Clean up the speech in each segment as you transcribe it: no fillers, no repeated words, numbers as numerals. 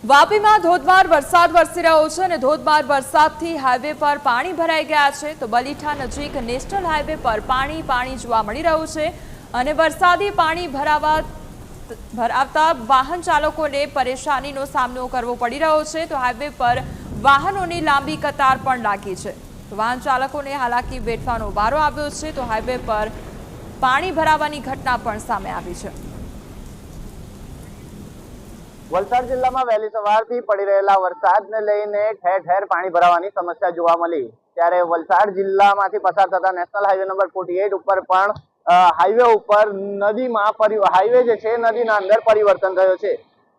વાપીમાં ધોધમાર વરસાદ વરસી રહ્યો છે અને ધોધમાર વરસાદથી હાઈવે પર પાણી ભરાઈ ગયા છે તો બલીઠા નજીક નેશનલ હાઈવે પર પાણી જોવા મળી રહ્યું છે અને વરસાદી પાણી ભરાવતા વાહન ચાલકોને પરેશાનીનો સામનો કરવો પડી રહ્યો છે તો હાઈવે પર વાહનોની લાંબી કતાર પણ લાગી છે તો વાહન ચાલકોને હાલાકી વેઠવાનો વારો આવ્યો છે તો હાઈવે પર પાણી ભરાવાની ઘટના પણ સામે આવી છે। વલસાડ જિલ્લામાં વહેલી સવારથી પડી રહેલા વરસાદને લઈને ઠેર ઠેર પાણી ભરાવાની સમસ્યા જોવા મળી। ત્યારે વલસાડ જિલ્લામાંથી પસાર થતા નેશનલ હાઈવે નંબર 48 ઉપર પણ હાઈવે ઉપર નદીમાં હાઈવે જે છે નદીના અંદર પરિવર્તન થયો છે।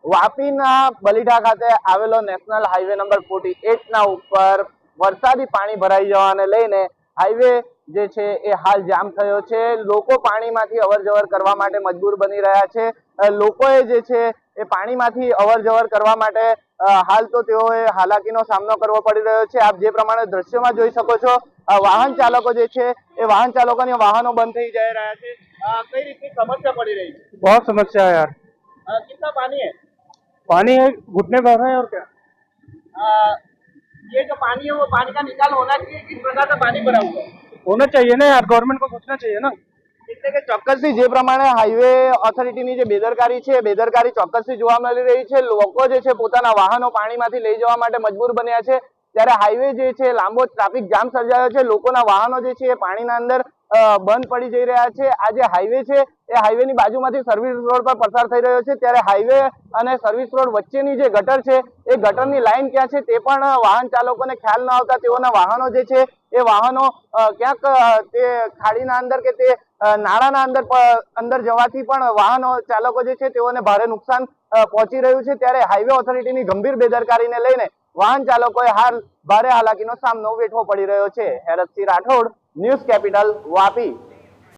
વાપીના બલીઠા ખાતે આવેલો નેશનલ હાઈવે નંબર 48 ના ઉપર વરસાદી પાણી ભરાઈ જવાને લઈને હાઈવે જે છે એ હાલ જામ થયો છે। લોકો પાણીમાંથી અવરજવર કરવા માટે મજબૂર બની રહ્યા છે। લોકોએ જે છે એ પાણીમાંથી અવરજવર કરવા માટે હાલ તો તેઓએ હાલાકીનો સામનો કરવો પડી રહ્યો છે। આપ જે પ્રમાણે દ્રશ્યોમાં જોઈ શકો છો વાહન ચાલકો જે છે એ વાહન ચાલકોની વાહનો બંધ થઈ જઈ રહ્યા છે। કઈ રીતની સમસ્યા પડી રહી છે? बहुत समस्या है यार। कितना पानी है? पानी है, घुटने भर रहे हैं और क्या। ये जो पानी है वो पानी का निकाल होना चाहिए। किस प्रकार से पानी भरा हुआ है? होना चाहिए ना यार, गवर्नमेंट को सोचना चाहिए ना। એટલે કે ચોક્કસથી જે પ્રમાણે હાઈવે ઓથોરિટીની જે બેદરકારી છે બેદરકારી ચોક્કસથી જોવા મળી રહી છે। લોકો જે છે પોતાના વાહનો પાણીમાંથી લઈ જવા માટે મજબૂર બન્યા છે। ત્યારે હાઈવે જે છે લાંબો ટ્રાફિક જામ સર્જાયો છે। લોકોના વાહનો જે છે એ પાણીના અંદર બંધ પડી જઈ રહ્યા છે। આ જે હાઈવે છે એ હાઈવેની બાજુમાંથી સર્વિસ રોડ પર પસાર થઈ રહ્યો છે। ત્યારે હાઈવે અને સર્વિસ રોડ વચ્ચેની જે ગટર છે એ ગટરની લાઈન ક્યાં છે તે પણ વાહન ચાલકોને ખ્યાલ ન આવતા તેઓના વાહનો જે છે એ વાહનો ક્યાંક તે ખાડીના અંદર કે તે નાળાના અંદર જવાથી પણ વાહનો ચાલકો જે છે તેઓને ભારે નુકસાન પહોંચી રહ્યું છે। ત્યારે હાઈવે ઓથોરિટીની ગંભીર બેદરકારીને લઈને વાહન ચાલકોએ હાલ ભારે હાલાકીનો સામનો વેઠવો પડી રહ્યો છે। Heratsinh Rathod, news capital, Vapi.